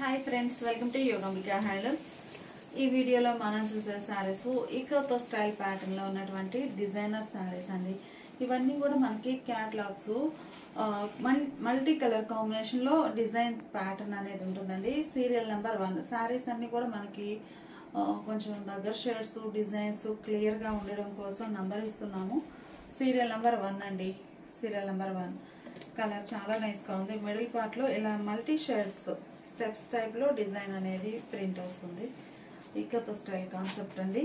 Hi friends, welcome to Yogambika handlooms. ఈ వీడియోలో మనం చూసే శారీస్ ఈకోతో స్టైల్ ప్యాటర్న్ లో ఉన్నటువంటి డిజైనర్ శారీస్ అండి. ఇవన్నీ కూడా మనకి క్యాటలాగ్స్ మల్టీ కలర్ కాంబినేషన్ లో డిజైన్స్ ప్యాటర్న్ అనేది ఉంటుందండి. సీరియల్ నెంబర్ 1 శారీస్ అన్ని కూడా మనకి కొంచెం దగ్గర షేడ్స్ డిజైన్స్ క్లియర్ గా ఉండడం కోసం నంబర్ ఇస్తున్నాము. సీరియల్ నెంబర్ 1 అండి. సీరియల్ నెంబర్ 1 కలర్ చాలా నైస్ గా ఉంది. మిడిల్ పార్ట్ లో ఇలా మల్టీ షేడ్స్ స్టెప్స్ టైప్ లో డిజైన్ అనేది ప్రింట్ వస్తుంది. ఈకోతో స్టైల్ కాన్సెప్ట్ అండి.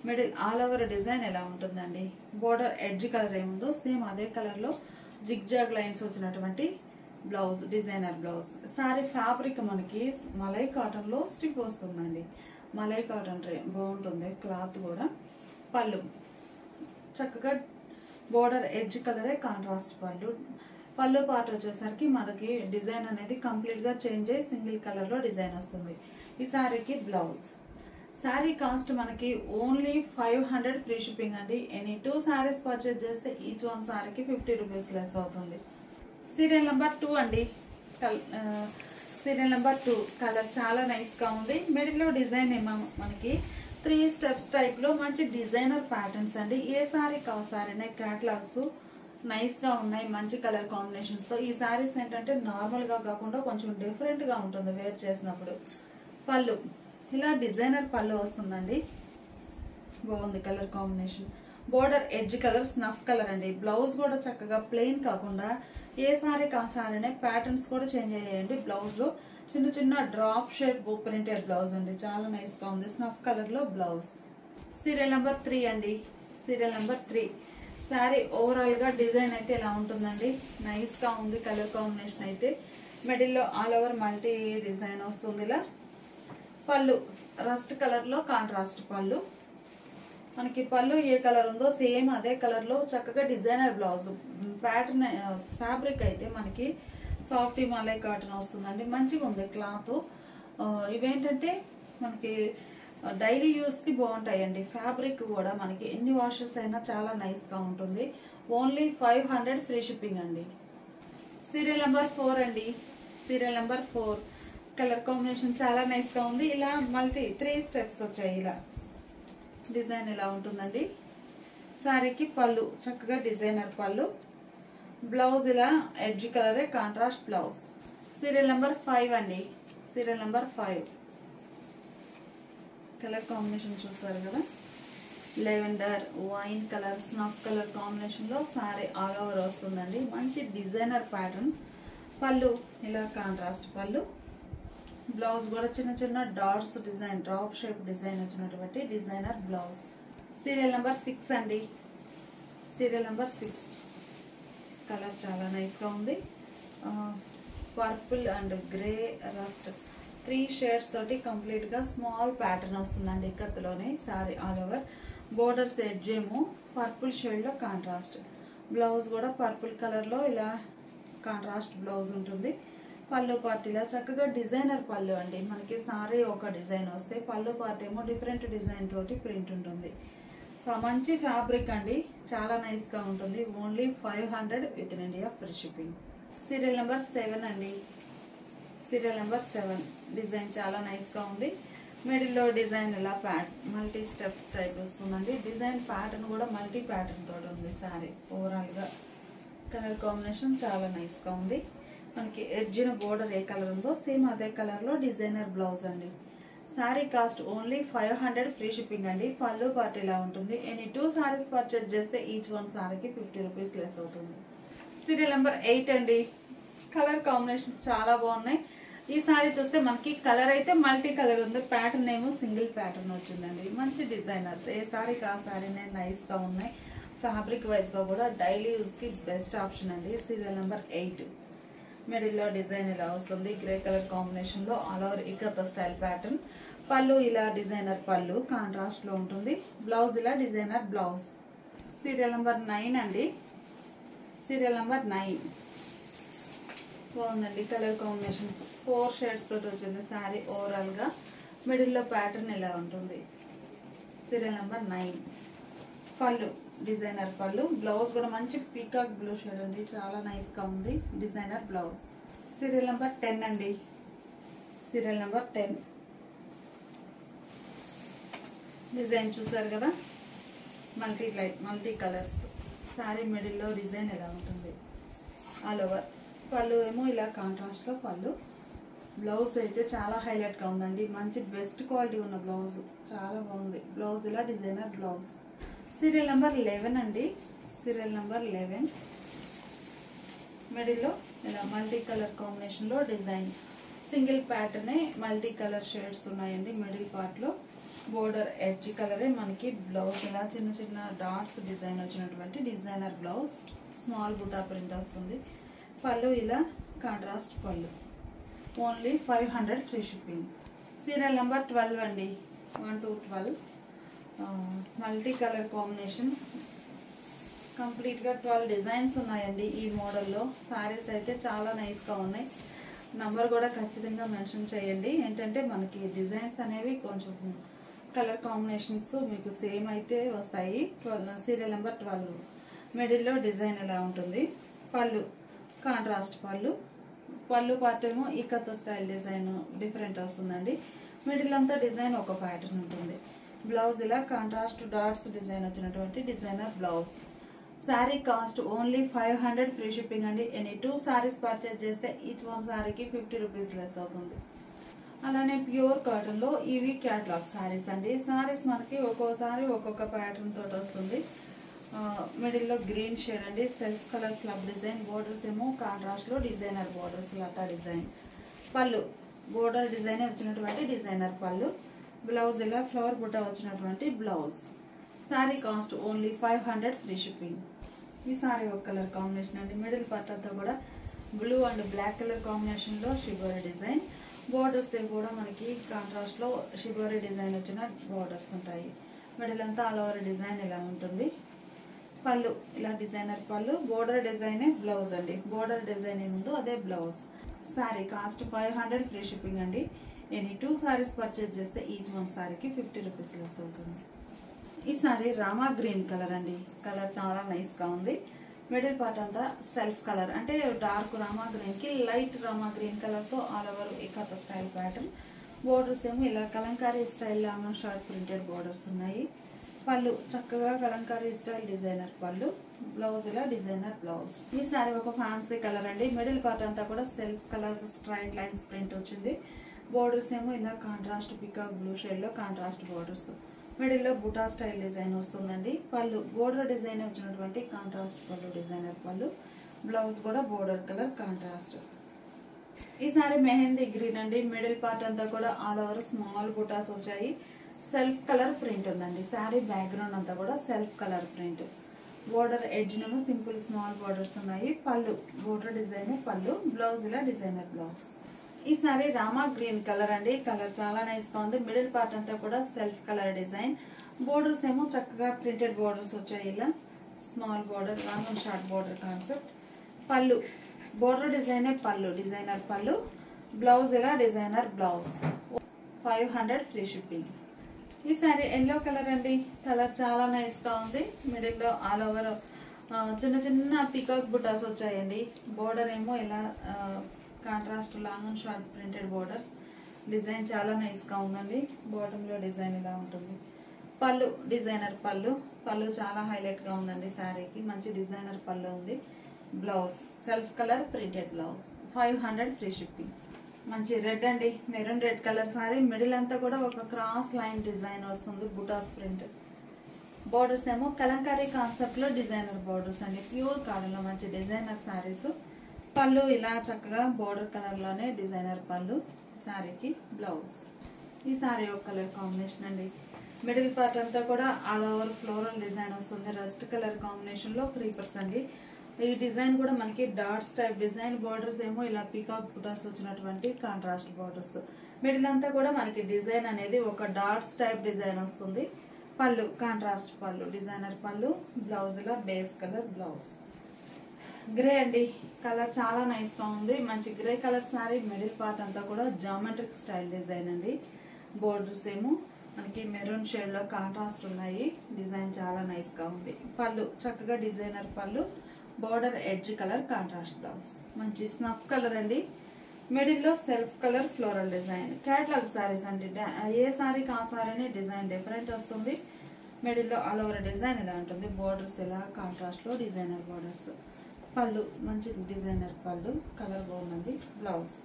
మిడిల్ ఆల్ ఓవర్ డిజైన్ ఎలా ఉంటుందండి. బోర్డర్ ఎడ్జ్ కలర్ ఏముందో సేమ్ అదే కలర్ లో జిగ్ జాగ్ లైన్స్ వచ్చినటువంటి blouse, designer blouse. Sorry fabric మనకి మలై కాటన్ లో స్టిఫ్ వస్తుందండి. మలై కాటన్ బాగుంటుంది క్లాత్ కూడా. పళ్ళు చక్కగా బోర్డర్ ఎడ్జ్ కలరే కాంట్రాస్ట్ పళ్ళు. పళ్ళు పార్ట్ వచ్చేసరికి మనకి డిజైన్ అనేది కంప్లీట్ గా చేంజ్ అయ్యి సింగిల్ కలర్ లో డిజైన్ వస్తుంది. ఈ శారీకి బ్లౌజ్. శారీ కాస్ట్ మనకి ఓన్లీ 500 ఫ్రీ షిప్పింగ్ అండి. ఎనీ 2 శారీస్ పర్చేజ్ చేస్తే ఈచ్ వన్ శారీకి 50 రూపీస్ లెస్ అవుతుంది. సీరియల్ నెంబర్ 2 అండి. సీరియల్ నెంబర్ 2 కలర్ చాలా నైస్ గా ఉంది. మిడిల్ లో డిజైన్ ఏమో మనకి 3 స్టెప్స్ టైప్ లో మంచి డిజైనర్ ప్యాటర్న్స్ అండి. ఏ శారీ కా శారీనే క్యాటలాగ్స్ నైస్ గా ఉన్నాయి, మంచి కలర్ కాంబినేషన్స్ తో. ఈ శారీస్ ఏంటంటే నార్మల్ గా కాకుండా కొంచెం డిఫరెంట్ గా ఉంటుంది వేర్ చేసినప్పుడు. పళ్ళు ఇలా డిజైనర్ పళ్ళు వస్తుందండి. బాగుంది colour combination. Border edge colour snuff colour అండి. బ్లౌజ్ కూడా చక్కగా ప్లెయిన్ కాకుండా ఏ శారీ కా శారీనే ప్యాటర్న్స్ కూడా చేంజ్ అయ్యాయండి. బ్లౌజ్ లో చిన్న చిన్న డ్రాప్ షేప్ ప్రింటెడ్ బ్లౌజ్ అండి. చాలా నైస్ గా ఉంది. స్నఫ్ కలర్ లో బ్లౌజ్. సీరియల్ నెంబర్ 3 అండి. సీరియల్ నెంబర్ 3 శారీ ఓవరాల్ గా డిజైన్ అయితే ఎలా ఉంటుందండి. నైస్ గా ఉంది కలర్ కాంబినేషన్ అయితే. మిడిల్ లో ఆల్ ఓవర్ మల్టీ డిజైన్ వస్తుంది ఇలా. పళ్ళు రస్ట్ కలర్ లో కాంట్రాస్ట్ పళ్ళు. మనకి పళ్ళు ఏ కలర్ ఉందో సేమ్ అదే కలర్ లో చక్కగా డిజైనర్ బ్లౌజ్. ప్యాటర్న్ ఫ్యాబ్రిక్ అయితే మనకి సాఫ్ట్ మలై కాటన్ వస్తుందండి. మంచిగా ఉంది క్లాత్. ఇవేంటంటే మనకి డైలీ యూస్ కి బాగుంటాయండి. ఫ్యాబ్రిక్ కూడా మనకి ఎన్ని వాషెస్ అయినా చాలా నైస్ గా ఉంటుంది. ఓన్లీ 500 ఫ్రీ షిప్పింగ్ అండి. సీరియల్ నెంబర్ 4 అండి. సీరియల్ నెంబర్ 4 కలర్ కాంబినేషన్ చాలా నైస్ గా ఉంది. ఇలా మల్టీ 3 స్టెప్స్ వచ్చాయి. ఇలా డిజైన్ ఇలా ఉంటుందండి. శారీకి పళ్ళు చక్కగా డిజైనర్ పళ్ళు. బ్లౌజ్ ఇలా ఎడ్జ్ కలరే కాంట్రాస్ట్ బ్లౌజ్. సీరియల్ నెంబర్ 5 అండి. సీరియల్ నెంబర్ 5 కలర్ కాంబినేషన్ చూస్తారు కదా. Lavender wine colour snuff colour combination లో సారీ ఆల్ ఓవర్ వస్తుందండి. మంచి డిజైనర్ ప్యాటర్న్. పళ్ళు ఇలా కాంట్రాస్ట్ పళ్ళు. బ్లౌజ్ కూడా చిన్న చిన్న dots design drop shape design వచ్చినటువంటి డిజైనర్ బ్లౌజ్. సీరియల్ నెంబర్ 6 అండి. సీరియల్ నెంబర్ 6 కలర్ చాలా నైస్ గా ఉంది. Purple and grey rust 3 shades తోటి కంప్లీట్ గా స్మాల్ ప్యాటర్న్ వస్తుందండి ఇక్కత్తులోనే. Sari all over borders edge ఏమో పర్పుల్ షేడ్ లో కాంట్రాస్ట్. బ్లౌజ్ కూడా పర్పుల్ కలర్ లో ఇలా కాంట్రాస్ట్ బ్లౌజ్ ఉంటుంది. పళ్ళు పార్ట్ ఇలా చక్కగా డిజైనర్ పళ్ళు అండి. మనకి సారీ ఒక డిజైన్ వస్తే పళ్ళు పార్ట్ ఏమో డిఫరెంట్ డిజైన్ తోటి ప్రింట్ ఉంటుంది. సో మంచి ఫ్యాబ్రిక్ అండి. చాలా నైస్ గా ఉంటుంది. Only 500 with in India free shipping. Serial number 7 అండి. సీరియల్ నెంబర్ 7 డిజైన్ చాలా నైస్ గా ఉంది. మిడిల్ లో డిజైన్ ఇలా మల్టీ స్టెప్స్ టైప్ వస్తుందండి. డిజైన్ ప్యాటర్న్ కూడా మల్టీ ప్యాటర్న్ తోటి ఉంది. సారీ ఓవరాల్ గా కలర్ కాంబినేషన్ చాలా నైస్ గా ఉంది. మనకి ఎడ్జిన బోర్డర్ ఏ కలర్ ఉందో సేమ్ అదే కలర్ లో డిజైనర్ బ్లౌజ్ అండి. Sorry cost only 500 free shipping అండి. పళ్ళు పార్ట్ ఇలా ఉంటుంది. ఎనీ 2 సారీస్ పర్చేజ్ చేస్తే ఈచ్ వన్ సారీకి 50 రూపీస్ లెస్ అవుతుంది. సీరియల్ నెంబర్ 8 అండి. కలర్ కాంబినేషన్ చాలా బాగున్నాయి. ఈ సారీ చూస్తే మనకి కలర్ అయితే మల్టీ కలర్ ఉంది. ప్యాటర్న్ ఏమో సింగిల్ ప్యాటర్న్ వచ్చిందండి. మంచి డిజైనర్స్ ఏ సారీకి ఆ సారీనే నైస్ గా ఉన్నాయి. ఫ్యాబ్రిక్ వైజ్ గా కూడా డైలీ యూజ్ కి బెస్ట్ ఆప్షన్ అండి. సీరియల్ నెంబర్ 8 మిడిల్ లో డిజైన్ ఇలా వస్తుంది. గ్రే కలర్ కాంబినేషన్ లో ఆల్ ఓవర్ ఇకత స్టైల్ ప్యాటర్న్. పళ్ళు ఇలా డిజైనర్ పళ్ళు కాంట్రాస్ట్ లో ఉంటుంది. బ్లౌజ్ ఇలా డిజైనర్ బ్లౌజ్. సీరియల్ నెంబర్ 9 అండి. సీరియల్ నెంబర్ 9 బాగుందండి కలర్ కాంబినేషన్. 4 షేడ్స్ తోటి వచ్చింది సారీ ఓవరాల్ గా. మిడిల్ లో ప్యాటర్న్ ఇలా ఉంటుంది. సీరియల్ నెంబర్ 9 పళ్ళు డిజైనర్ పళ్ళు. బ్లౌజ్ కూడా మంచి పీకాక్ బ్లూ షేడ్ అండి. చాలా నైస్ గా ఉంది డిజైనర్ బ్లౌజ్. సీరియల్ నెంబర్ 10 అండి. Serial number 10. డిజైన్ చూసారు కదా, మల్టీ కలర్స్. శారీ మిడిల్లో డిజైన్ ఎలా ఉంటుంది, ఆల్ ఓవర్. పళ్ళు ఏమో ఇలా కాంట్రాస్ట్లో పళ్ళు. బ్లౌజ్ అయితే చాలా హైలైట్గా ఉందండి, మంచి బెస్ట్ క్వాలిటీ ఉన్న బ్లౌజ్, చాలా బాగుంది. బ్లౌజ్ ఇలా డిజైనర్ బ్లౌజ్. సీరియల్ నెంబర్ 11 అండి, సీరియల్ నెంబర్ 11. మిడిల్లో ఇలా మల్టీ కలర్ కాంబినేషన్లో డిజైన్, సింగిల్ ప్యాటర్నే మల్టీ కలర్ షేడ్స్ ఉన్నాయండి. మిడిల్ పార్ట్లో బోర్డర్ ఎడ్జ్ కలరే మనకి బ్లౌజ్. ఇలా చిన్న చిన్న డాట్స్ డిజైన్ వచ్చినటువంటి డిజైనర్ బ్లౌజ్, స్మాల్ బుటా ప్రింట్ వస్తుంది. పళ్ళు ఇలా కాంట్రాస్ట్ పళ్ళు. Only 500 free shipping. Serial number 12 అండి, 1 to 12. మల్టీ కలర్ కాంబినేషన్, కంప్లీట్గా 12 డిజైన్స్ ఉన్నాయండి ఈ మోడల్లో. శారీస్ అయితే చాలా నైస్గా ఉన్నాయి. నంబర్ కూడా ఖచ్చితంగా మెన్షన్ చేయండి. ఏంటంటే మనకి డిజైన్స్ అనేవి కొంచెం కలర్ కాంబినేషన్స్ మీకు సేమ్ అయితే వస్తాయి. Serial number 12. మిడిల్లో డిజైన్ ఎలా ఉంటుంది, పళ్ళు కాంట్రాస్ట్ పళ్ళు. పళ్ళు పార్ట్ ఏమో ఇక్కత్తో స్టైల్ డిజైన్ డిఫరెంట్ వస్తుందండి. మిడిల్ అంతా డిజైన్ ఒక ప్యాటర్న్ ఉంటుంది. బ్లౌజ్ ఇలా కాంట్రాస్ట్ డాట్స్ డిజైన్ వచ్చినటువంటి designer blouse. Sari cost only 500 free shipping అండి. ఎనీ 2 శారీస్ పర్చేజ్ చేస్తే ఈచ్ వన్ శారీకి 50 రూపీస్ లెస్ అవుతుంది. అలానే ప్యూర్ కాటన్ లో ఇవి క్యాటలాగ్ శారీస్ అండి. శారీస్ మనకి ఒక్కోసారి ఒక్కొక్క ప్యాటర్న్ తోటి వస్తుంది. మిడిల్లో గ్రీన్ షేడ్ అండి, self colour slub design. Borders ఏమో కాంట్రాస్ట్ లో డిజైనర్ బోర్డర్స్, లతా డిజైన్. పళ్ళు బోర్డర్ డిజైన్ వచ్చినటువంటి డిజైనర్ పళ్ళు. బ్లౌజ్ ఇలా ఫ్లవర్ బుట్ట వచ్చినటువంటి blouse. Sari cost only 500 free shipping. ఈ శారీ ఒక కలర్ కాంబినేషన్ అండి. మిడిల్ పార్ట్ అంతా కూడా blue and black colour combination లో షిబోరి డిజైన్. బోర్డర్స్ కూడా మనకి కాంట్రాస్ట్ లో షిబోరి డిజైన్ వచ్చిన బోర్డర్స్ ఉంటాయి. మిడిల్ అంతా ఆల్ ఓవర్ డిజైన్ ఇలా ఉంటుంది. పళ్ళు ఇలా డిజైనర్ పళ్ళు. బోర్డర్ డిజైన్ బ్లౌజ్ అండి, బోర్డర్ డిజైన్ ముందు అదే blouse. Sari cost 500 free shipping అండి. ఎనీ 2 శారీస్ పర్చేజ్ చేస్తే ఈచ్ వన్ శారీకి 50 రూపీస్ లెస్ అవుతుంది. ఈ శారీ రామా గ్రీన్ కలర్ అండి, కలర్ చాలా నైస్ గా ఉంది. మిడిల్ పార్ట్ అంతా సెల్ఫ్ కలర్, అంటే డార్క్ రామా గ్రీన్ కి లైట్ రామా గ్రీన్ కలర్ తో all over ఇకత style pattern. Borders ఏమో ఇలా కలంకారీ స్టైల్ లాగా షార్ట్ ప్రింటెడ్ బోర్డర్స్ ఉన్నాయి. పళ్ళు చక్కగా కలంకారీ స్టైల్ డిజైనర్ పళ్ళు. బ్లౌజ్ ఇలా డిజైనర్ బ్లౌజ్. ఈ సారీ ఒక ఫ్యాన్సీ కలర్ అండి. మిడిల్ పార్ట్ అంతా కూడా self colour straight lines print వచ్చింది. బోర్డర్స్ ఏమో ఇలా కాంట్రాస్ట్ పికాక్ బ్లూ షేడ్ లో కాంట్రాస్ట్ బోర్డర్స్. మిడిల్ లో బుటా స్టైల్ డిజైన్ వస్తుందండి. పళ్ళు బోర్డర్ డిజైన్ వచ్చినటువంటి కాంట్రాస్ట్ పళ్ళు డిజైనర్ పళ్ళు. బ్లౌజ్ కూడా బోర్డర్ కలర్ కాంట్రాస్ట్. ఈ సారీ మెహందీ గ్రీన్ అండి. మిడిల్ పార్ట్ అంతా కూడా ఆల్ ఓవర్ స్మాల్ బుటాస్ వచ్చాయి. సెల్ఫ్ కలర్ ప్రింట్ ఉందండి. శారీ బ్యాక్గ్రౌండ్ అంతా కూడా self colour print. Border edge నేమో సింపుల్ స్మాల్ బోర్డర్స్ ఉన్నాయి. పళ్ళు బోర్డర్ డిజైన్ పళ్ళు. బ్లౌజ్ ఇలా డిజైనర్ బ్లౌజ్. ఈ సారీ రామా గ్రీన్ కలర్ అండి. కలర్ చాలా నైస్ గా ఉంది. మిడిల్ పార్ట్ అంతా కూడా సెల్ఫ్ కలర్ డిజైన్. బోర్డర్స్ ఏమో చక్కగా ప్రింటెడ్ బోర్డర్స్ వచ్చాయి. ఇలా small border, long and short border concept. పళ్ళు బోర్డర్ డిజైన్ పళ్ళు డిజైనర్ పళ్ళు. బ్లౌజ్ ఇలా డిజైనర్ బ్లౌజ్. 500 free shipping. ఈ సారీ ఎల్లో కలర్ అండి. కలర్ చాలా నైస్ గా ఉంది. మిడిల్ లో ఆల్ ఓవర్ చిన్న చిన్న పికాక్ బుటాస్ వచ్చాయండి. బోర్డర్ ఏమో ఇలా contrast long and short printed borders. Design చాలా నైస్ గా ఉందండి. బాటమ్ లో డిజైన్ ఇలా ఉంటుంది. పళ్ళు డిజైనర్ పళ్ళు. పళ్ళు చాలా హైలైట్ గా ఉందండి. శారీకి మంచి డిజైనర్ పళ్ళు ఉంది. Blouse self colour printed blouse. 500 free shipping. మంచి రెడ్ అండి, maroon red colour sorry. Middle అంతా కూడా ఒక క్రాస్ లైన్ డిజైన్ వస్తుంది, బుటాస్ ప్రింట్. బోర్డర్స్ ఏమో కలంకారీ కాన్సెప్ట్ లో డిజైనర్ బోర్డర్స్ అండి. ప్యూర్ కాటన్ లో మంచి డిజైనర్ సారీస్. పళ్ళు ఇలా చక్కగా బోర్డర్ కలర్ లోనే డిజైనర్ పళ్ళు. శారీకి బ్లౌజ్. ఈ సారీ ఒక కలర్ కాంబినేషన్ అండి. మిడిల్ పార్ట్ అంతా కూడా ఆల్ ఓవర్ ఫ్లోరల్ డిజైన్ వస్తుంది. రస్ట్ కలర్ కాంబినేషన్ లో క్రీపర్స్ అండి. ఈ డిజైన్ కూడా మనకి డాట్స్ టైప్ డిజైన్. బోర్డర్స్ ఏమో ఇలా పికాక్ బుటాస్ వచ్చినటువంటి కాంట్రాస్ట్ బోర్డర్స్. మిడిల్ అంతా కూడా మనకి డిజైన్ అనేది ఒక డాట్స్ టైప్ డిజైన్ వస్తుంది. పళ్ళు కాంట్రాస్ట్ పళ్ళు డిజైనర్ పళ్ళు. బ్లౌజ్ ఇలా బేస్ కలర్ బ్లౌజ్. గ్రే అండి, కలర్ చాలా నైస్ గా ఉంది. మంచి grey colour sorry. Middle part అంతా కూడా జామెట్రిక్ స్టైల్ డిజైన్ అండి. బోర్డర్స్ ఏమో మనకి మెరూన్ షేడ్ లో కాంట్రాస్ట్ ఉన్నాయి. డిజైన్ చాలా నైస్ గా ఉంది. పళ్ళు చక్కగా డిజైనర్ పళ్ళు. Border edge colour contrast blouse. మంచి స్నఫ్ కలర్ అండి. మిడిల్లో self colour floral design. Catalogue saris అంటే ఏ సారీకి ఆ సారీ డిజైన్ డిఫరెంట్ వస్తుంది. మిడిల్లో ఆల్ ఓవర్ డిజైన్ ఇలా ఉంటుంది. బోర్డర్స్ ఇలా కాంట్రాస్ట్ లో డిజైనర్ బోర్డర్స్. పళ్ళు మంచి డిజైనర్ పళ్ళు, కలర్ బాగుంది. Blouse.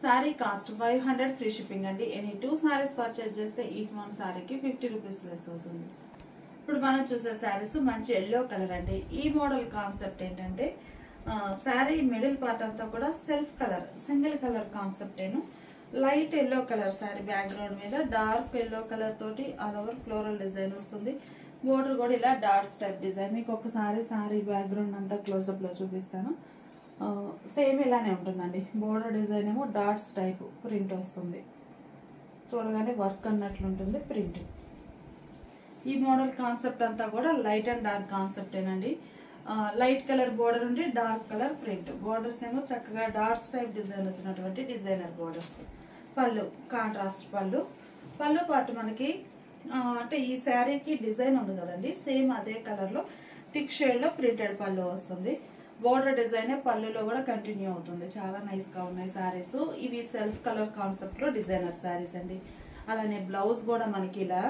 Sorry cost 500 free shipping అండి. ఎనీ 2 సారీస్ పర్చేజ్ చేస్తే ఈచ్ వన్ సారీకి 50 రూపీస్ లెస్ అవుతుంది. ఇప్పుడు మనం చూసే సారీస్ మంచి ఎల్లో కలర్ అండి. ఈ మోడల్ కాన్సెప్ట్ ఏంటంటే శారీ మిడిల్ పార్ట్ అంతా కూడా self colour, single colour concept ఏను. Light yellow colour sari background మీద డార్క్ ఎల్లో కలర్ తోటి ఆల్ ఓవర్ ఫ్లోరల్ డిజైన్ వస్తుంది. బోర్డర్ కూడా ఇలా డాట్స్ టైప్ డిజైన్. మీకు ఒకసారి శారీ బ్యాక్గ్రౌండ్ అంతా క్లోజప్ లో చూపిస్తాను. సేమ్ ఇలానే ఉంటుందండి. బోర్డర్ డిజైన్ ఏమో డాట్స్ టైప్ ప్రింట్ వస్తుంది. చూడగానే వర్క్ అన్నట్లు ఉంటుంది ప్రింట్. ఈ మోడల్ కాన్సెప్ట్ అంతా కూడా లైట్ అండ్ డార్క్ కాన్సెప్ట్ ఏనండి. లైట్ కలర్ బోర్డర్ ఉండి డార్క్ కలర్ ప్రింట్. బోర్డర్స్ ఏమో చక్కగా డాట్స్ టైప్ డిజైన్ వచ్చినటువంటి డిజైనర్ బోర్డర్స్. పళ్ళు కాంట్రాస్ట్ పళ్ళు. పళ్ళు పాటు మనకి అంటే ఈ శారీకి డిజైన్ ఉంది కదండి, సేమ్ అదే కలర్ లో థిక్ షేడ్ లో ప్రింటెడ్ పళ్ళు వస్తుంది. బోర్డర్ డిజైన్ పళ్ళులో కూడా కంటిన్యూ అవుతుంది. చాలా నైస్ గా ఉన్నాయి శారీస్. ఇవి సెల్ఫ్ కలర్ కాన్సెప్ట్ లో డిజైనర్ శారీస్ అండి. అలానే బ్లౌజ్ కూడా మనకి ఇలా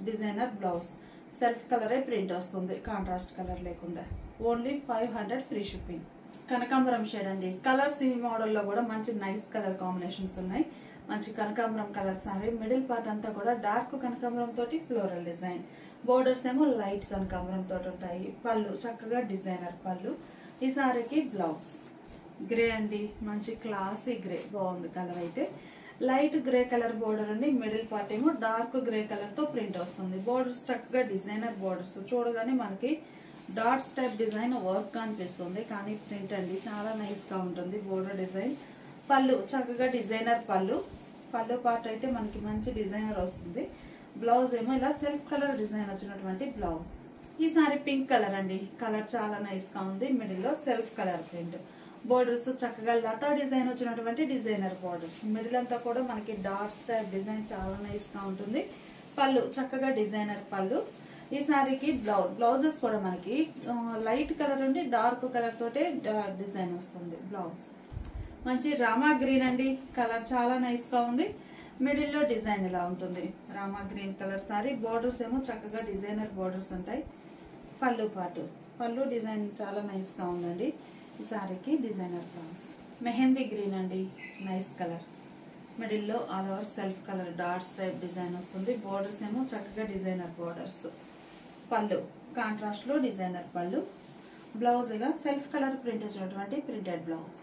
డిజైనర్ బ్లౌజ్, సెల్ఫ్ కలరే ప్రింట్ వస్తుంది, కాంట్రాస్ట్ కలర్ లేకుండా. Only 500 free shipping. కనకాంబరం షేడ్ అండి. కలర్స్ ఈ మోడల్లో కూడా మంచి నైస్ కలర్ కాంబినేషన్స్ ఉన్నాయి. మంచి కనకాంబరం కలర్ సారీ. మిడిల్ పార్ట్ అంతా కూడా డార్క్ కనకాంబరం తోటి ఫ్లోరల్ డిజైన్. బోర్డర్స్ ఏమో లైట్ కనకాంబరం తోటి ఉంటాయి. పళ్ళు చక్కగా డిజైనర్ పళ్ళు. ఈ సారీకి బ్లౌజ్ గ్రే అండి. మంచి క్లాసీ గ్రే, బాగుంది కలర్ అయితే. లైట్ గ్రే కలర్ బోర్డర్ అండి. మిడిల్ పార్ట్ ఏమో డార్క్ గ్రే కలర్ తో ప్రింట్ వస్తుంది. బోర్డర్స్ చక్కగా డిజైనర్ బోర్డర్స్. చూడగానే మనకి డాట్స్ టైప్ డిజైన్ వర్క్ అనిపిస్తుంది, కానీ ప్రింట్ అండి చాలా నైస్ గా ఉంటుంది బోర్డర్ డిజైన్. పళ్ళు చక్కగా డిజైనర్ పళ్ళు. పళ్ళు పార్ట్ అయితే మనకి మంచి డిజైనర్ వస్తుంది. బ్లౌజ్ ఏమో ఇలా సెల్ఫ్ కలర్ డిజైన్ వచ్చినటువంటి బ్లౌజ్. ఈ సారీ పింక్ కలర్ అండి. కలర్ చాలా నైస్ గా ఉంది. మిడిల్ లో సెల్ఫ్ కలర్ ప్రింట్. బోర్డర్స్ చక్కగా లతా డిజైన్ వచ్చినటువంటి డిజైనర్ బోర్డర్స్. మిడిల్ అంతా కూడా మనకి డాట్స్ టైప్ డిజైన్ చాలా నైస్ గా ఉంటుంది. పళ్ళు చక్కగా డిజైనర్ పళ్ళు. ఈ సారీకి బ్లౌజెస్ కూడా మనకి లైట్ కలర్ ఉండి డార్క్ కలర్ తోటే డిజైన్ వస్తుంది. బ్లౌజ్ మంచి రామా గ్రీన్ అండి. కలర్ చాలా నైస్ గా ఉంది. మిడిల్ లో డిజైన్ ఇలా ఉంటుంది. Rama green colour sorry. Borders ఏమో చక్కగా డిజైనర్ బోర్డర్స్ ఉంటాయి. పళ్ళు పాటు. పళ్ళు డిజైన్ చాలా నైస్ గా ఉందండి. ఈ సారీకి డిజైనర్ బ్లౌజ్. మెహందీ గ్రీన్ అండి. Nice colour. మిడిల్ లో all over self colour dots type design వస్తుంది. బోర్డర్స్ ఏమో చక్కగా డిజైనర్ బోర్డర్స్. పళ్ళు కాంట్రాస్ట్ లో డిజైనర్ పళ్ళు. బ్లౌజ్ ఇలా సెల్ఫ్ కలర్ ప్రింట్ వచ్చినటువంటి ప్రింటెడ్ బ్లౌజ్.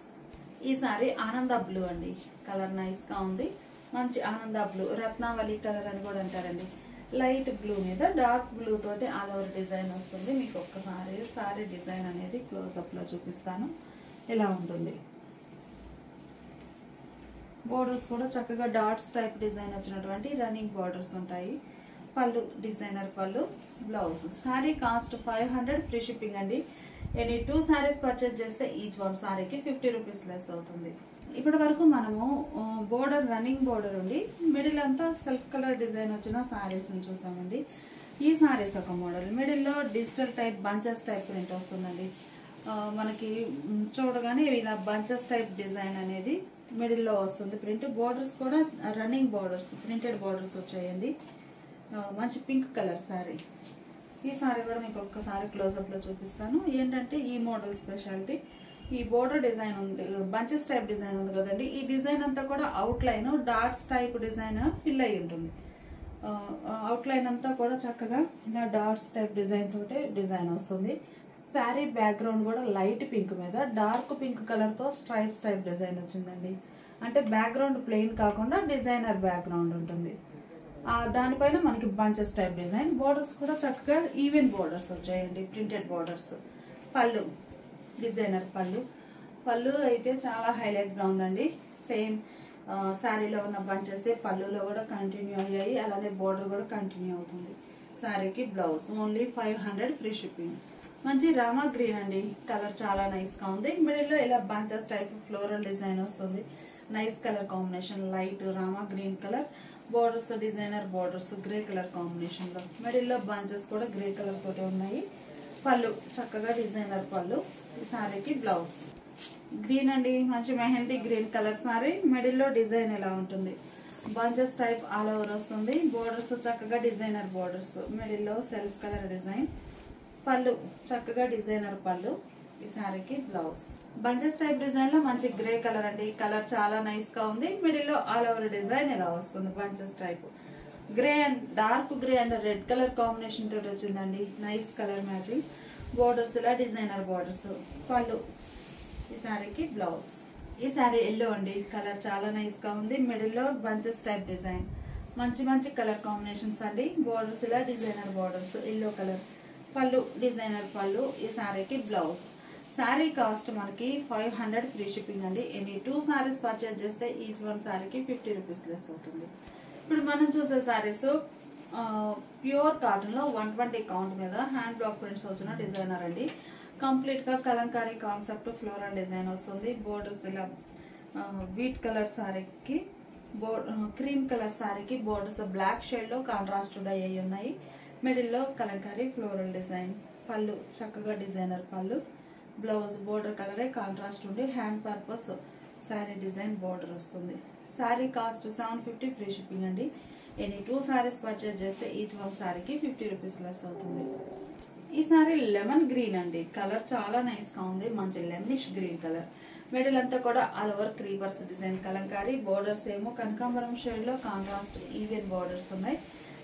ఈ సారీ ఆనంద బ్లూ అండి. కలర్ నైస్ గా ఉంది. మంచి ఆనంద బ్లూ, రత్నావళి కలర్ అని కూడా అంటారండి. లైట్ బ్లూ మీద డార్క్ బ్లూ తోటి ఆల్ ఓవర్ డిజైన్ వస్తుంది. మీకు ఒక్కసారి సారీ డిజైన్ అనేది క్లోజ్అప్ లో చూపిస్తాను. ఇలా ఉంటుంది. బోర్డర్స్ కూడా చక్కగా డాట్స్ టైప్ డిజైన్ వచ్చినటువంటి రన్నింగ్ బోర్డర్స్ ఉంటాయి. పళ్ళు డిజైనర్ పళ్ళు. Blouse. Sorry cost 500 free shipping అండి. ఎనీ 2 సారీస్ పర్చేజ్ చేస్తే ఈచ్ వన్ సారీకి 50 రూపీస్ లెస్ అవుతుంది. ఇప్పటి వరకు మనము బోర్డర్ రన్నింగ్ బోర్డర్ ఉండి మిడిల్ అంతా సెల్ఫ్ కలర్ డిజైన్ వచ్చిన సారీస్ చూసామండి. ఈ సారీస్ ఒక మోడల్. మిడిల్ లో digital type bunches type print వస్తుందండి. మనకి చూడగానే ఇలా బంచెస్ టైప్ డిజైన్ అనేది మిడిల్ లో వస్తుంది ప్రింట్. బోర్డర్స్ కూడా రన్నింగ్ బోర్డర్స్, ప్రింటెడ్ బోర్డర్స్ వచ్చాయండి. మంచి పింక్ కలర్ సారీ. ఈ సారీ కూడా మీకు ఒక్కసారి క్లోజ్అప్ లో చూపిస్తాను. ఏంటంటే ఈ మోడల్ స్పెషాలిటీ, ఈ బోర్డర్ డిజైన్ ఉంది, బంచెస్ టైప్ డిజైన్ ఉంది కదండి. ఈ డిజైన్ అంతా కూడా out line dots type design fill అయి ఉంటుంది. అవుట్ లైన్ అంతా కూడా చక్కగా ఇలా డాట్స్ టైప్ డిజైన్ తోటే డిజైన్ వస్తుంది. శారీ బ్యాక్గ్రౌండ్ కూడా లైట్ పింక్ మీద డార్క్ పింక్ కలర్ తో స్ట్రైప్స్ టైప్ డిజైన్ వచ్చిందండి. అంటే బ్యాక్గ్రౌండ్ ప్లెయిన్ కాకుండా డిజైనర్ బ్యాక్గ్రౌండ్ ఉంటుంది. దానిపైన మనకి బంచెస్ టైప్ డిజైన్. బోర్డర్స్ కూడా చక్కగా ఈవెన్ బోర్డర్స్ వచ్చాయండి, ప్రింటెడ్ బోర్డర్స్. పళ్ళు డిజైనర్ పళ్ళు. పళ్ళు అయితే చాలా హైలైట్ గా ఉందండి. సేమ్ శారీలో ఉన్న బంచెస్ పళ్ళులో కూడా కంటిన్యూ అయ్యాయి. అలానే బోర్డర్ కూడా కంటిన్యూ అవుతుంది. శారీకి బ్లౌజ్. Only 500 free shipping. మంచి రామా గ్రీన్ అండి. కలర్ చాలా నైస్ గా ఉంది. మిడిల్ లో ఇలా బంచెస్ టైప్ ఫ్లోరల్ డిజైన్ వస్తుంది. Nice colour combination. Light Rama green colour. Borders designer borders grey colour combination లో. మిడిల్ లో బంచెస్ కూడా గ్రే కలర్ తోటి ఉన్నాయి. పళ్ళు చక్కగా డిజైనర్ పళ్ళు. ఈ సారీకి బ్లౌజ్. గ్రీన్ అండి, మంచి మెహందీ గ్రీన్ కలర్ సారీ. మిడిల్లో డిజైన్ ఎలా ఉంటుంది, బంచెస్ టైప్ ఆల్ ఓవర్ వస్తుంది. బోర్డర్స్ చక్కగా డిజైనర్ బోర్డర్స్, మిడిల్లో సెల్ఫ్ కలర్ డిజైన్. పళ్ళు చక్కగా డిజైనర్ పళ్ళు. ఈ శారీకి బ్లౌజ్ బంచెస్ టైప్ డిజైన్ లో మంచి గ్రే కలర్ అండి. కలర్ చాలా నైస్ గా ఉంది. మిడిల్లో ఆల్ ఓవర్ డిజైన్ ఎలా వస్తుంది, bunches type grey and dark grey and red colour combination తోటి వచ్చిందండి. Nice colour matching. బోర్డర్స్ ఇలా డిజైనర్ బోర్డర్స్. పళ్ళు ఈ శారీకి బ్లౌజ్. ఈ శారీ ఎల్లో అండి, కలర్ చాలా నైస్ గా ఉంది. మిడిల్లో బంచెస్ టైప్ డిజైన్, మంచి మంచి కలర్ కాంబినేషన్స్ అండి. బోర్డర్స్ ఇలా డిజైనర్ బోర్డర్స్, ఎల్లో కలర్. పళ్ళు డిజైనర్ పళ్ళు. ఈ శారీకి బ్లౌజ్. శారీ కాస్ట్ మనకి 500 ఫ్రీ షిప్పింగ్ అండి. ఎనీ 2 సారీస్ పర్చేజ్ చేస్తే ఈచ్ వన్ శారీకి 50 రూపీస్ లెస్ అవుతుంది. ఇప్పుడు మనం చూసే శారీస్ ప్యూర్ కాటన్ లో 120 కౌంట్ మీద హ్యాండ్ బ్లాక్ ప్రింట్స్ వచ్చిన డిజైనర్ అండి. కంప్లీట్ గా కలంకారీ కాన్సెప్ట్ ఫ్లోరల్ డిజైన్ వస్తుంది. బోర్డర్స్ ఇలా వీట్ కలర్ శారీకి క్రీమ్ కలర్ శారీకి బోర్డర్స్ బ్లాక్ షేడ్ లో కాంట్రాస్ట్ డై అయి ఉన్నాయి. మిడిల్లో కలంకారీ ఫ్లోరల్ డిజైన్. పళ్ళు చక్కగా డిజైనర్ పళ్ళు. బ్లౌజ్ బోర్డర్ కలరే కాంట్రాస్ట్ ఉండి hand purpose sari design border వస్తుంది. శారీ కాస్ట్ 750 ఫ్రీ షిప్పింగ్ అండి. ఎనీ 2 సారీస్ పర్చేజ్ చేస్తే ఈచ్ వన్ శారీకి 50 రూపీస్ లెస్ అవుతుంది. ఈ శారీ లెమన్ గ్రీన్ అండి, కలర్ చాలా నైస్ గా ఉంది. మంచి లెమనిష్ గ్రీన్ కలర్. మిడిల్ అంతా కూడా all over creepers design Kalamkari. Borders ఏమో కనకాంబరం షేడ్ లో కాంట్రాస్ట్ ఈవెన్ బోర్డర్స్ ఉన్నాయి.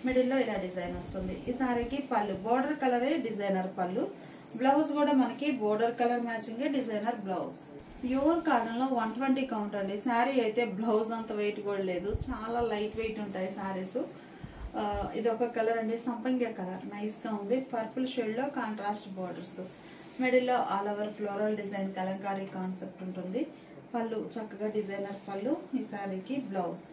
మిడిల్ లో ఇలా డిజైన్ వస్తుంది. ఈ శారీకి పళ్ళు బోర్డర్ కలరే డిజైనర్ పళ్ళు. బ్లౌజ్ కూడా మనకి border colour matching designer blouse. Pure cotton లో 120 కౌంట్ అండి. శారీ అయితే బ్లౌజ్ అంత వెయిట్ కూడా లేదు, చాలా లైట్ వెయిట్ ఉంటాయి శారీస్. ఇది ఒక కలర్ అండి, సంపంగి కలర్ నైస్ గా ఉంది. పర్పుల్ షేడ్ లో కాంట్రాస్ట్ బోర్డర్స్. మిడిల్ లో all over floral design Kalamkari concept ఉంటుంది. పళ్ళు చక్కగా డిజైనర్ పళ్ళు. ఈ శారీకి బ్లౌజ్.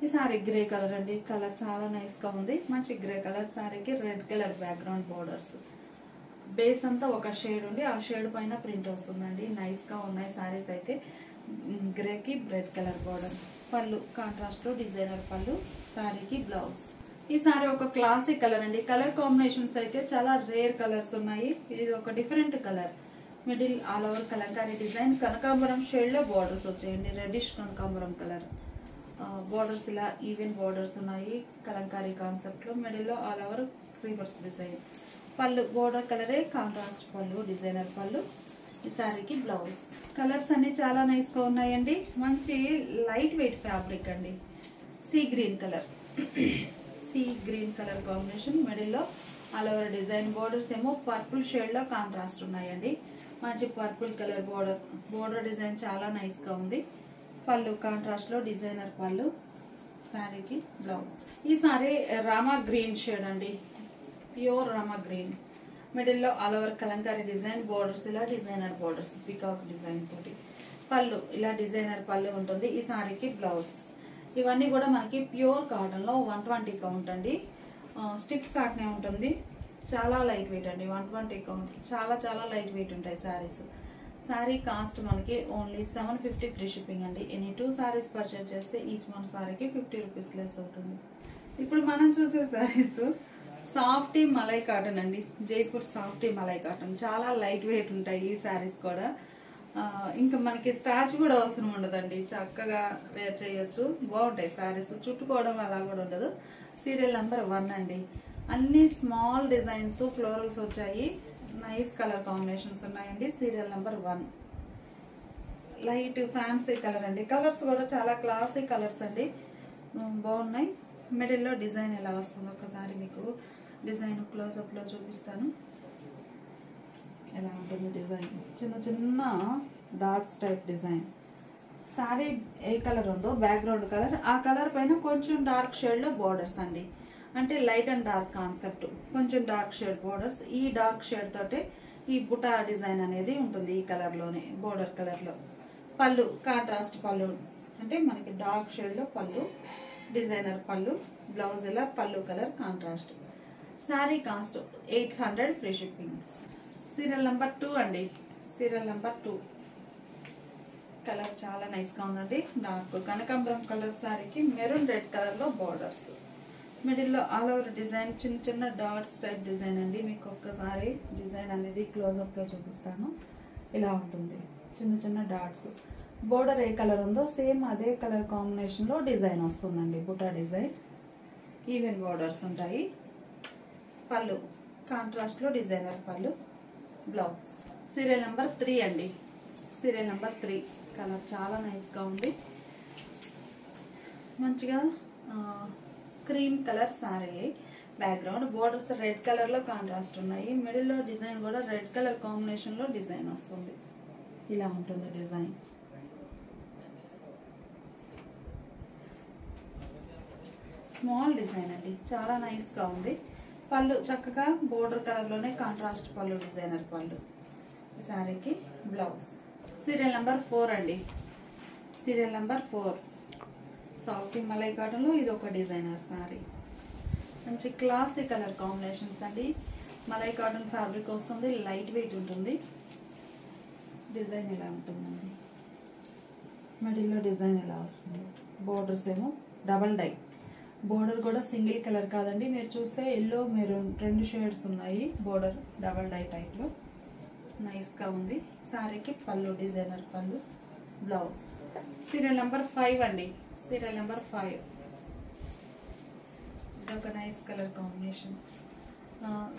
ఈ శారీ గ్రే కలర్ అండి, కలర్ చాలా నైస్ గా ఉంది. మంచి గ్రే కలర్. శారీకి red colour background borders. Base అంతా ఒక షేడ్ ఉండి ఆ షేడ్ పైన ప్రింట్ వస్తుందండి. నైస్ గా ఉన్నాయి శారీస్ అయితే. గ్రేకి రెడ్ కలర్ బోర్డర్. పళ్ళు కాంట్రాస్ట్ లో డిజైనర్ పళ్ళు. శారీకి బ్లౌజ్. ఈ శారీ ఒక క్లాసిక్ కలర్ అండి. కలర్ కాంబినేషన్స్ అయితే చాలా రేర్ కలర్స్ ఉన్నాయి. ఇది ఒక different colour. Middle all over Kalamkari design. కనకాంబరం షేడ్ లో బోర్డర్స్ వచ్చాయండి, రెడ్డిష్ కనకాంబరం కలర్. బోర్డర్స్ ఇలా ఈవెన్ బోర్డర్స్ ఉన్నాయి కలంకారీ కాన్సెప్ట్ లో. మిడిల్ లో ఆల్ ఓవర్ క్రీపర్స్ డిజైన్. పళ్ళు బోర్డర్ కలరే కాంట్రాస్ట్ పళ్ళు డిజైనర్ పళ్ళు. ఈ శారీకి బ్లౌజ్. కలర్స్ అన్ని చాలా నైస్ గా ఉన్నాయండి. మంచి లైట్ వెయిట్ ఫ్యాబ్రిక్ అండి. Sea green colour, sea green colour combination. Middle లో ఆల్ ఓవర్ డిజైన్. బోర్డర్స్ ఏమో పర్పుల్ షేడ్ లో కాంట్రాస్ట్ ఉన్నాయండి. మంచి purple colour border. Border design చాలా నైస్ గా ఉంది. పళ్ళు కాంట్రాస్ట్ లో డిజైనర్ పళ్ళు. శారీకి బ్లౌజ్. ఈ శారీ రామా గ్రీన్ షేడ్ అండి, ప్యూర్ రామా గ్రీన్. మిడిల్ లో all over Kalamkari design. Borders ఇలా డిజైనర్ బోర్డర్స్ పికాక్ డిజైన్ తోటి. పళ్ళు ఇలా డిజైనర్ పళ్ళు ఉంటుంది. ఈ శారీకి బ్లౌజ్. ఇవన్నీ కూడా మనకి ప్యూర్ కాటన్ లో 120 కౌంట్ అండి. స్టిఫ్ కాటనే ఉంటుంది. చాలా లైట్ వెయిట్ అండి. 120 కౌంట్. చాలా చాలా లైట్ వెయిట్ ఉంటాయి శారీస్. శారీ కాస్ట్ మనకి ఓన్లీ 750 ఫ్రీ షిప్పింగ్ అండి. ఎనీ 2 సారీస్ పర్చేజ్ చేస్తే ఈచ్ వన్ సారీకి 50 రూపీస్ లెస్ అవుతుంది. ఇప్పుడు మనం చూసే శారీస్ సాఫ్టీ మలై కాటన్ అండి. Jaipur softy malai cotton. చాలా లైట్ వెయిట్ ఉంటాయి ఈ శారీస్ కూడా. ఇంకా మనకి స్టార్చ్ కూడా అవసరం ఉండదండి, చక్కగా వేర్ చేయొచ్చు. బాగుంటాయి శారీస్. చుట్టుకోవడం అలా కూడా ఉండదు. సీరియల్ నెంబర్ 1 అండి. అన్ని స్మాల్ డిజైన్స్ ఫ్లోరల్స్ వచ్చాయి. నైస్ కలర్ కాంబినేషన్స్ ఉన్నాయండి. Serial number 1 light fancy colour అండి. కలర్స్ కూడా చాలా క్లాసిక్ కలర్స్ అండి, బాగున్నాయి. మిడిల్ లో డిజైన్ ఎలా వస్తుందో ఒకసారి మీకు డిజైన్ క్లోజ్అప్ లో చూపిస్తాను. ఎలా ఉంటుంది డిజైన్. చిన్న చిన్న డాట్స్ టైప్ డిజైన్. శారీ ఏ కలర్ ఉందో బ్యాక్గ్రౌండ్ కలర్, ఆ కలర్ పైన కొంచెం డార్క్ షేడ్ లో బోర్డర్స్ అండి. అంటే లైట్ అండ్ డార్క్ కాన్సెప్ట్. కొంచెం డార్క్ షేడ్ బోర్డర్స్. ఈ డార్క్ షేడ్ తోటే ఈ బుటా డిజైన్ అనేది ఉంటుంది ఈ కలర్ లోనే, బోర్డర్ కలర్ లో. పళ్ళు కాంట్రాస్ట్ పళ్ళు, అంటే మనకి డార్క్ షేడ్ లో పళ్ళు డిజైనర్ పళ్ళు. బ్లౌజ్ ఇలా పళ్ళు colour contrast. Sari cost 800 free shipping. Serial number 2 అండి. సీరియల్ నెంబర్ 2 కలర్ చాలా నైస్ గా ఉందండి. డార్క్ కనకాంబరం కలర్ శారీకి మెరూన్ రెడ్ కలర్ లో బోర్డర్స్. మిడిల్ లో ఆల్ ఓవర్ డిజైన్ చిన్న చిన్న డాట్స్ టైప్ డిజైన్ అండి. మీకు ఒక్కసారి డిజైన్ అనేది క్లోజ్అప్ లో చూపిస్తాను. ఇలా ఉంటుంది. చిన్న చిన్న డాట్స్. బోర్డర్ ఏ కలర్ ఉందో సేమ్ అదే కలర్ కాంబినేషన్లో డిజైన్ వస్తుందండి. బుటా డిజైన్, ఈవెన్ బోర్డర్స్ ఉంటాయి. పళ్ళు కాంట్రాస్ట్లో డిజైనర్ పళ్ళు, బ్లౌజ్. సీరియల్ నెంబర్ 3 అండి. సీరియల్ నెంబర్ 3 కలర్ చాలా నైస్గా ఉంది. మంచిగా cream colour sorry. Background borders red కలర్లో కాంట్రాస్ట్ ఉన్నాయి. మిడిల్లో డిజైన్ కూడా రెడ్ కలర్ కాంబినేషన్లో డిజైన్ వస్తుంది. ఇలా ఉంటుంది డిజైన్. స్మాల్ డిజైన్ అండి, చాలా నైస్గా ఉంది. పళ్ళు చక్కగా బోర్డర్ కలర్లోనే కాంట్రాస్ట్ పళ్ళు, డిజైనర్ పళ్ళు. ఈ శారీకి బ్లౌజ్. సీరియల్ నెంబర్ 4 అండి. సీరియల్ నెంబర్ 4 సాఫ్ట్ మలై కాటన్లో ఇది ఒక డిజైనర్ శారీ. మంచి క్లాసీ కలర్ కాంబినేషన్స్ అండి. మలై కాటన్ ఫ్యాబ్రిక్ వస్తుంది, లైట్ వెయిట్ ఉంటుంది. డిజైన్ ఇలా ఉంటుందండి. మిడిల్లో డిజైన్ ఇలా వస్తుంది. బోర్డర్స్ ఏమో డబల్ డై. బోర్డర్ కూడా సింగిల్ కలర్ కాదండి, మీరు చూస్తే ఎల్లో మెరూన్ 2 షేడ్స్ ఉన్నాయి. బోర్డర్ డబల్ డై టైప్లో నైస్గా ఉంది. శారీకి పళ్ళు, డిజైనర్ పళ్ళు, బ్లౌజ్. సీరియల్ నెంబర్ 5 అండి. సీరియల్ నెంబర్ 5 ఇదొక nice colour combination.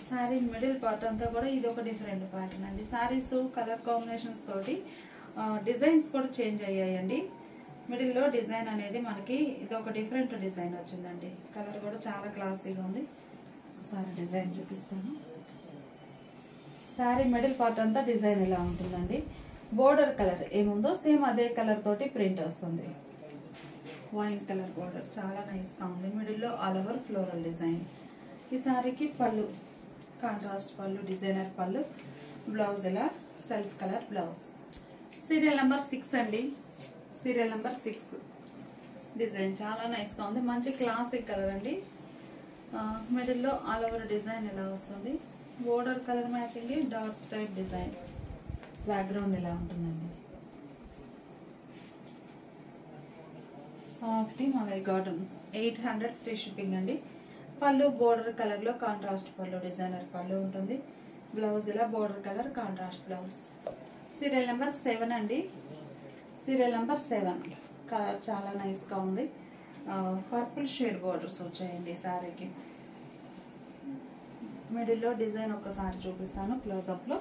Sari middle part అంతా కూడా ఇది ఒక డిఫరెంట్ ప్యాటర్న్ అండి. శారీస్ కలర్ కాంబినేషన్స్ తోటి డిజైన్స్ కూడా చేంజ్ అయ్యాయండి. మిడిల్లో డిజైన్ అనేది మనకి ఇదొక డిఫరెంట్ డిజైన్ వచ్చిందండి. కలర్ కూడా చాలా క్లాసీగా ఉంది. ఒకసారి డిజైన్ చూపిస్తాను. శారీ మిడిల్ పార్ట్ అంతా డిజైన్ ఇలా ఉంటుందండి. బోర్డర్ కలర్ ఏముందో సేమ్ అదే కలర్ తోటి ప్రింట్ వస్తుంది. వైన్ కలర్ బోర్డర్ చాలా నైస్గా ఉంది. మిడిల్లో ఆల్ ఓవర్ ఫ్లోరల్ డిజైన్. ఈ శారీకి పళ్ళు కాంట్రాస్ట్ పళ్ళు, డిజైనర్ పళ్ళు, బ్లౌజ్ ఇలా self colour blouse. Serial number 6 అండి. సీరియల్ నెంబర్ 6 డిజైన్ చాలా నైస్గా ఉంది. మంచి క్లాసిక్ కలర్ అండి. మిడిల్లో ఆల్ ఓవర్ డిజైన్ ఇలా వస్తుంది. Border colour matching, dots type design. Background ఇలా ఉంటుందండి. Soft malai cotton 800 free shipping అండి. పళ్ళు బోర్డర్ కలర్లో కాంట్రాస్ట్ పళ్ళు, డిజైనర్ పళ్ళు ఉంటుంది. బ్లౌజ్ ఇలా border colour contrast blouse. Serial number 7 అండి. సీరియల్ నెంబర్ 7 కలర్ చాలా నైస్గా ఉంది. పర్పుల్ షేడ్ బోర్డర్స్ వచ్చాయండి శారీకి. మిడిల్లో డిజైన్ ఒకసారి చూపిస్తాను క్లోజప్లో.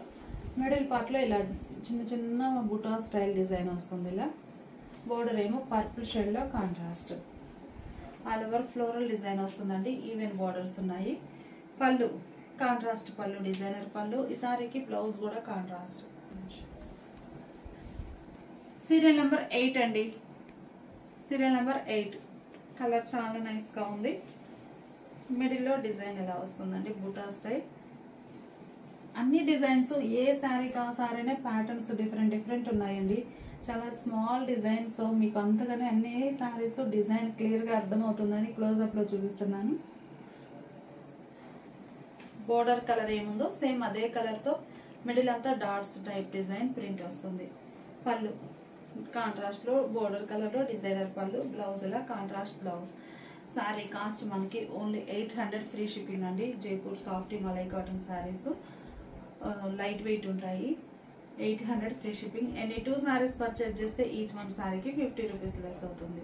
మిడిల్ పార్ట్లో ఇలా చిన్న చిన్న బుటా స్టైల్ డిజైన్ వస్తుంది. ఇలా బోర్డర్ ఏమో పర్పుల్ షేడ్లో contrast. All over floral design వస్తుందండి. ఈవెన్ బోర్డర్స్ ఉన్నాయి. పళ్ళు కాంట్రాస్ట్ పళ్ళు, డిజైనర్ పళ్ళు. ఈ సారీకి బ్లౌజ్ కూడా కాంట్రాస్ట్. సీరియల్ నెంబర్ 8 అండి. సీరియల్ నెంబర్ 8 కలర్ చాలా నైస్గా ఉంది. మిడిల్లో డిజైన్ ఎలా వస్తుందండి, బుటా స్టైల్. అన్ని డిజైన్స్ ఏ శారీ కా సారీనే ప్యాటర్న్స్ డిఫరెంట్ ఉన్నాయండి. చాలా స్మాల్ డిజైన్స్. మీకు అంతగానే అన్ని శారీస్ డిజైన్ క్లియర్గా అర్థమవుతుందని క్లోజప్లో చూపిస్తున్నాను. బోర్డర్ కలర్ ఏముందో సేమ్ అదే కలర్తో మిడిల్ అంతా డాట్స్ టైప్ డిజైన్ ప్రింట్ వస్తుంది. పళ్ళు కాంట్రాస్ట్లో బోర్డర్ కలర్లో డిజైనర్ పళ్ళు, బ్లౌజ్ ఇలా కాంట్రాస్ట్ బ్లౌజ్. శారీ కాస్ట్ మనకి ఓన్లీ 800 ఫ్రీ షిప్పింగ్ అండి. Jaipur soft malai cotton saris light weight ఉంటాయి. 800 free shipping. Any 2 saris purchase చేస్తే ఈచ్ 1 శారీకి 50 రూపీస్ లెస్ అవుతుంది.